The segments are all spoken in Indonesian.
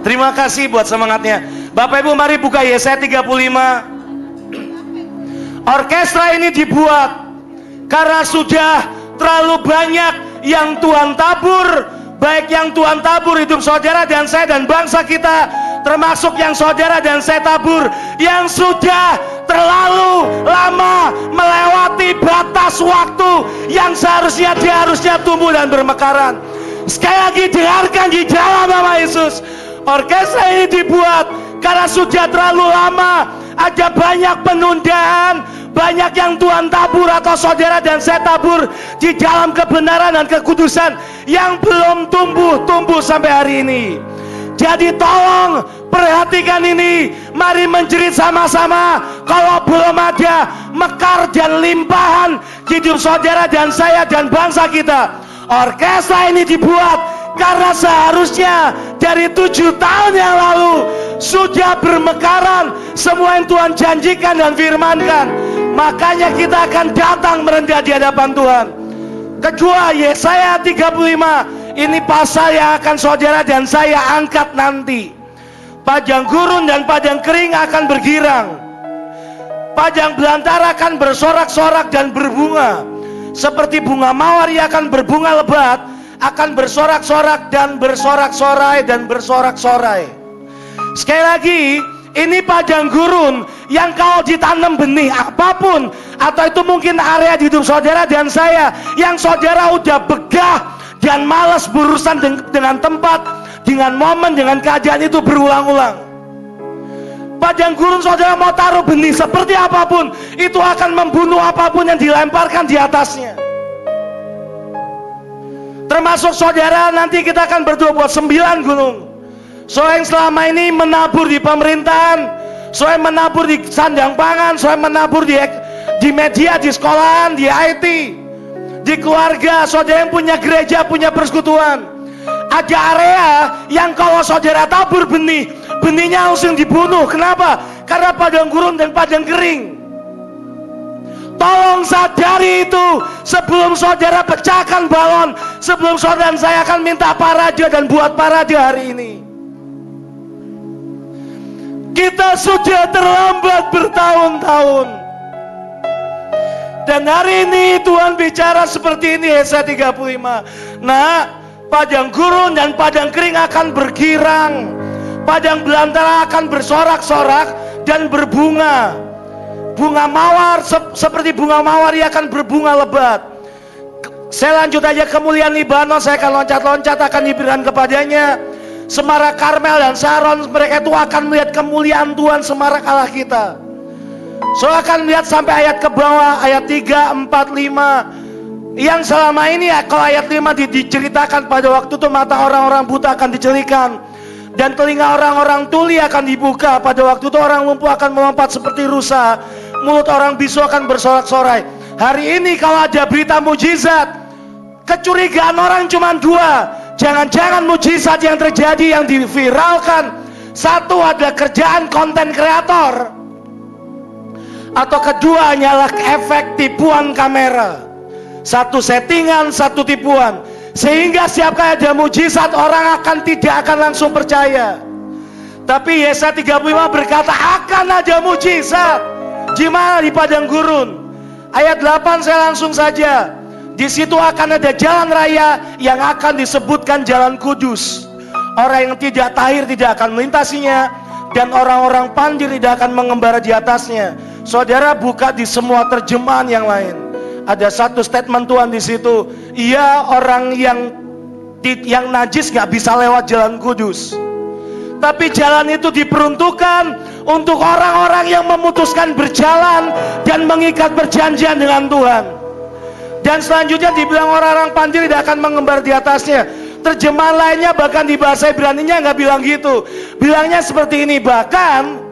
Terima kasih buat semangatnya. Bapak Ibu mari buka Yesaya 35. Orkestra ini dibuat karena sudah terlalu banyak yang Tuhan tabur, baik yang Tuhan tabur hidup saudara dan saya dan bangsa kita, termasuk yang saudara dan saya tabur yang sudah terlalu lama melewati batas waktu yang seharusnya tumbuh dan bermekaran. Sekali lagi dengarkan di dalam nama Yesus, orkestra ini dibuat karena sudah terlalu lama, ada banyak penundaan, banyak yang Tuhan tabur atau saudara dan saya tabur di dalam kebenaran dan kekudusan yang belum tumbuh sampai hari ini. Jadi tolong perhatikan ini, mari menjerit sama-sama. Kalau belum ada mekar dan limpahan hidup saudara dan saya dan bangsa kita, orkestra ini dibuat karena seharusnya dari 7 tahun yang lalu sudah bermekaran semua yang Tuhan janjikan dan firmankan. Makanya kita akan datang merendah di hadapan Tuhan. Kedua, Yesaya 35. Ini pasal yang akan saudara dan saya angkat nanti. Padang gurun dan padang kering akan bergirang. Padang belantara akan bersorak-sorak dan berbunga. Seperti bunga mawar yang akan berbunga lebat, akan bersorak-sorak dan bersorak-sorai dan bersorak-sorai. Sekali lagi, ini padang gurun yang kalau ditanam benih apapun, atau itu mungkin area di hidup saudara dan saya yang saudara udah begah dan malas berurusan dengan tempat, dengan momen, dengan keadaan itu berulang-ulang. Padang gurun saudara mau taruh benih seperti apapun, itu akan membunuh apapun yang dilemparkan di atasnya. Termasuk saudara, nanti kita akan berdoa buat 9 gunung. Soalnya yang selama ini menabur di pemerintahan, soalnya menabur di sandang pangan, soalnya menabur di media, di sekolahan, di IT, di keluarga, saudara yang punya gereja, punya persekutuan. Ada area yang kalau saudara tabur benih, benihnya langsung dibunuh. Kenapa? Karena padang gurun dan padang kering. Tolong sadari itu sebelum saudara pecahkan balon, sebelum saudara dan saya akan minta parade dan buat parade hari ini. Kita sudah terlambat bertahun-tahun. Dan hari ini Tuhan bicara seperti ini, Yesaya 35. Nah, padang gurun dan padang kering akan bergirang. Padang belantara akan bersorak-sorak dan berbunga. Bunga mawar seperti bunga mawar yang akan berbunga lebat. Saya lanjut aja, kemuliaan Libanon saya akan loncat-loncat, akan diberikan kepadanya. Semarak Karmel dan Saron, mereka itu akan melihat kemuliaan Tuhan, semarak Allah kita. So akan lihat sampai ayat ke bawah, ayat 3, 4, 5. Yang selama ini kalau ayat 5 diceritakan pada waktu itu mata orang-orang buta akan dicelikan dan telinga orang-orang tuli akan dibuka. Pada waktu itu orang lumpuh akan melompat seperti rusa, mulut orang bisu akan bersorak-sorai. Hari ini kalau ada berita mujizat, kecurigaan orang cuma 2. Jangan-jangan mujizat yang terjadi yang diviralkan, satu ada kerjaan konten kreator, atau kedua hanyalah efek tipuan kamera. Satu settingan, satu tipuan. Sehingga setiap kali ada mujizat, orang tidak akan langsung percaya. Tapi Yesaya 35 berkata akan ada mujizat. Gimana di padang gurun? Ayat 8 saya langsung saja. Di situ akan ada jalan raya yang akan disebutkan jalan kudus. Orang yang tidak tahir tidak akan melintasinya, dan orang-orang pandir tidak akan mengembara di atasnya. Saudara buka di semua terjemahan yang lain. Ada satu statement Tuhan di situ. Iya, orang yang najis gak bisa lewat jalan kudus. Tapi jalan itu diperuntukkan untuk orang-orang yang memutuskan berjalan dan mengikat perjanjian dengan Tuhan. Dan selanjutnya dibilang orang-orang pandir tidak akan mengembar di atasnya. Terjemahan lainnya bahkan di bahasa Ibraninya nggak bilang gitu. Bilangnya seperti ini. Bahkan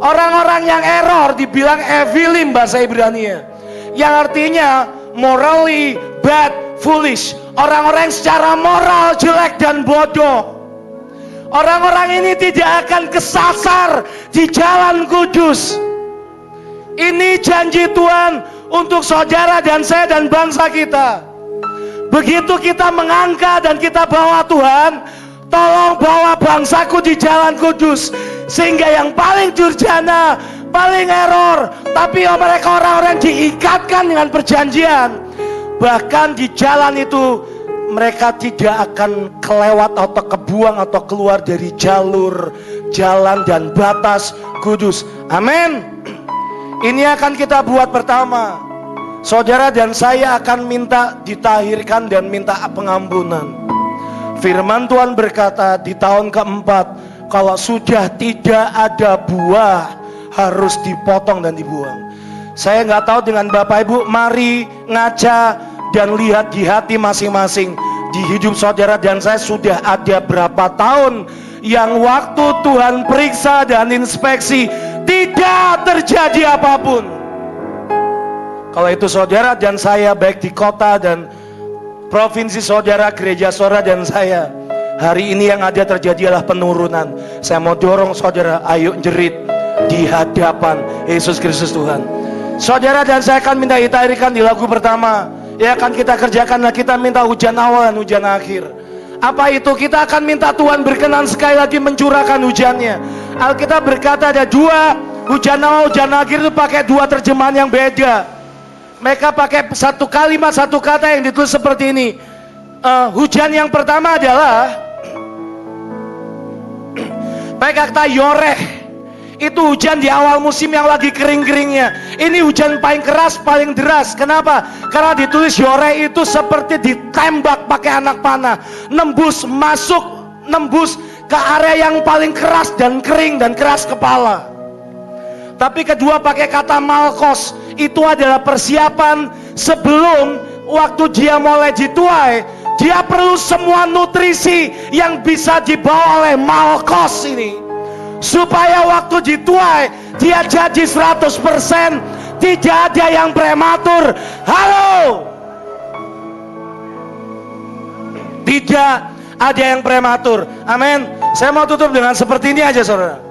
orang-orang yang error dibilang evilim bahasa Ibraninya, yang artinya morally bad, foolish. Orang-orang yang secara moral jelek dan bodoh. Orang-orang ini tidak akan kesasar di jalan kudus. Ini janji Tuhan untuk saudara dan saya dan bangsa kita. Begitu kita mengangkat dan kita bawa Tuhan, tolong bawa bangsaku di jalan kudus, sehingga yang paling durjana, paling error, tapi mereka orang-orang diikatkan dengan perjanjian. Bahkan di jalan itu mereka tidak akan kelewat atau kebuang atau keluar dari jalur, jalan dan batas kudus. Amin. Ini akan kita buat pertama. Saudara dan saya akan minta ditahirkan dan minta pengampunan. Firman Tuhan berkata di tahun keempat, kalau sudah tidak ada buah, harus dipotong dan dibuang. Saya nggak tahu dengan Bapak Ibu, mari ngaca dan lihat di hati masing-masing. Di hidup saudara dan saya sudah ada berapa tahun yang waktu Tuhan periksa dan inspeksi tidak terjadi apapun. Kalau itu saudara dan saya, baik di kota dan provinsi saudara, gereja saudara dan saya, hari ini yang ada terjadi adalah penurunan. Saya mau dorong saudara, ayo jerit di hadapan Yesus Kristus Tuhan. Saudara dan saya akan minta ditahirkan di lagu pertama. Ya akan kita kerjakan, kita minta hujan awal dan hujan akhir. Apa itu? Kita akan minta Tuhan berkenan sekali lagi mencurahkan hujannya. Alkitab berkata ada dua, hujan awal, hujan akhir itu pakai dua terjemahan yang beda. Mereka pakai satu kalimat, satu kata yang ditulis seperti ini. Hujan yang pertama adalah pakai kata yoreh. Itu hujan di awal musim yang lagi kering-keringnya. Ini hujan paling keras, paling deras. Kenapa? Karena ditulis yoreh itu seperti ditembak pakai anak panah, nembus masuk, nembus ke area yang paling keras dan kering dan keras kepala. Tapi kedua pakai kata malkos, itu adalah persiapan sebelum waktu dia mulai dituai. Dia perlu semua nutrisi yang bisa dibawa oleh malkos ini, supaya waktu dituai dia jadi 100%, tidak ada yang prematur. Halo, tidak ada yang prematur. Amin. Saya mau tutup dengan seperti ini aja saudara.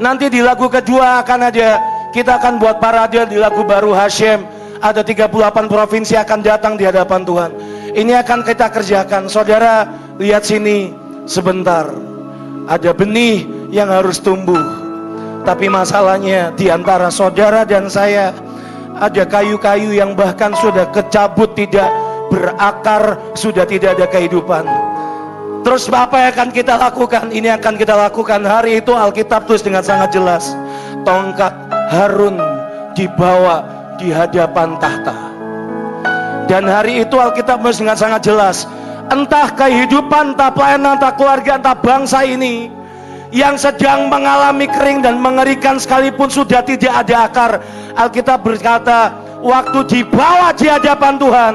Nanti di lagu kedua akan ada, kita akan buat parade di lagu baru Hashem. Ada 38 provinsi akan datang di hadapan Tuhan. Ini akan kita kerjakan. Saudara lihat sini sebentar. Ada benih yang harus tumbuh. Tapi masalahnya di antara saudara dan saya ada kayu-kayu yang bahkan sudah kecabut, tidak berakar, sudah tidak ada kehidupan. Terus apa yang akan kita lakukan? Ini akan kita lakukan. Hari itu Alkitab tulis dengan sangat jelas, tongkat Harun dibawa di hadapan tahta. Dan hari itu Alkitab tulis dengan sangat jelas, entah kehidupan, entah pelayanan, entah keluarga, entah bangsa ini yang sedang mengalami kering dan mengerikan sekalipun sudah tidak ada akar, Alkitab berkata waktu dibawa di hadapan Tuhan.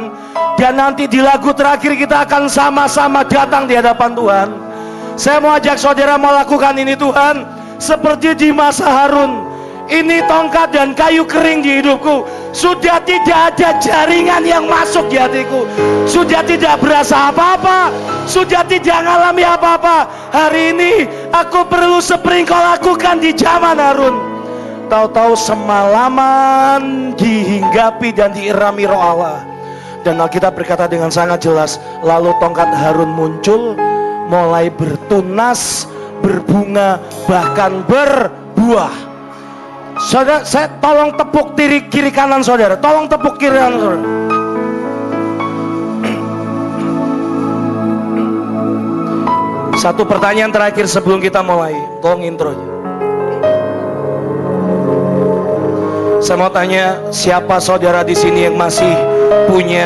Dan nanti di lagu terakhir kita akan sama-sama datang di hadapan Tuhan. Saya mau ajak saudara melakukan ini Tuhan, seperti di masa Harun. Ini tongkat dan kayu kering di hidupku. Sudah tidak ada jaringan yang masuk di hatiku. Sudah tidak berasa apa-apa. Sudah tidak mengalami apa-apa. Hari ini aku perlu seperti kau lakukan di zaman Harun. Tahu-tahu semalaman dihinggapi dan diirami roh Allah. Dan Alkitab berkata dengan sangat jelas, lalu tongkat Harun muncul, mulai bertunas, berbunga, bahkan berbuah. Saudara, saya tolong tepuk kiri kanan saudara, tolong tepuk kiri kanan saudara. Satu pertanyaan terakhir sebelum kita mulai, tolong intronya. Saya mau tanya, siapa saudara di sini yang masih punya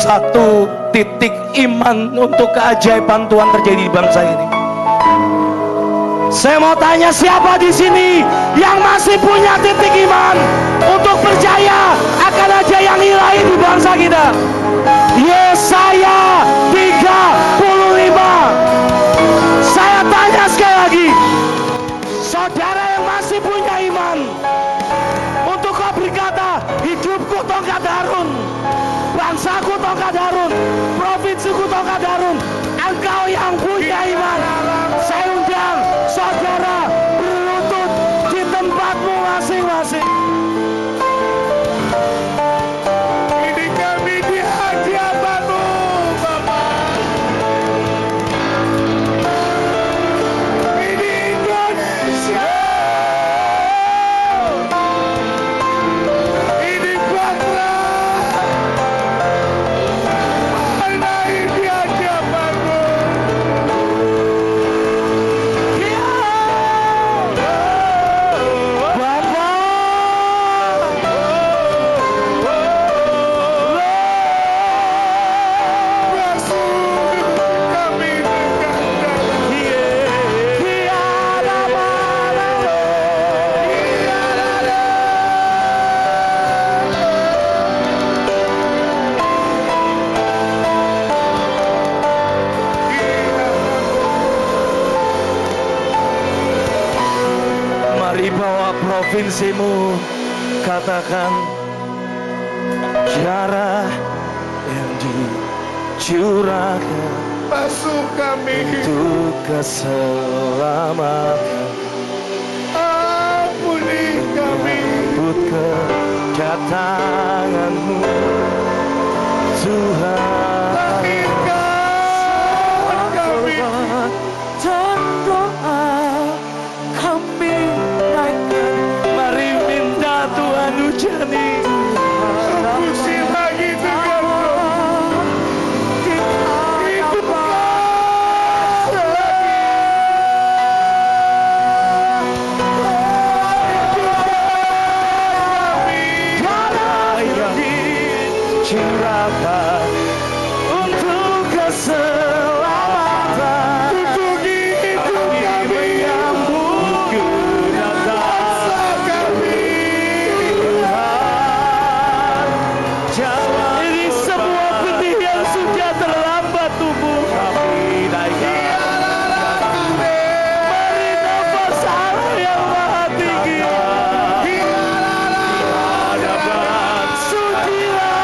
satu titik iman untuk keajaiban Tuhan terjadi di bangsa ini? Saya mau tanya, siapa di sini yang masih punya titik iman untuk percaya akan aja yang ilahi di bangsa kita? Yesaya 35. Saya tanya sekali lagi, saudara yang masih punya iman untuk kau berkata, hidupku tongkat Harun, bangsaku tongkat Harun, provinsiku tongkat Harun. Engkau yang punya iman, saya undang saudara berlutut di tempatmu masing-masing. Ini kami di hadapan-Mu, Bapa. provinsimu, katakan darah yang dicurahkan Basuh kami. untuk keselamatan. Ampuni kami. Menyambut kedatanganmu, Tuhan. Lahirkan kami. Dan doa kami naikkan. Mari minta Tuhan hujani. Tembusi lagi dengan roh. Curahkan untuk keselamatan, Untuk hidup kami. menyambut kedatangan kami. Tuhan. Jangan ini semua benih yang sudah terlambat tumbuh, kami naikkan. Mari nafas Allah yang maha tinggi, hadapan sucilah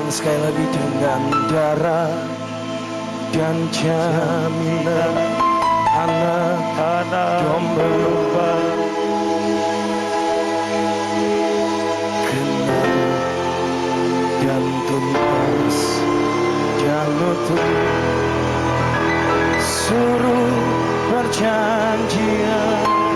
sekali lagi dengan darah dan jaminan anak domba, kenal dan tuntas dan utuh, suruh perjanjian.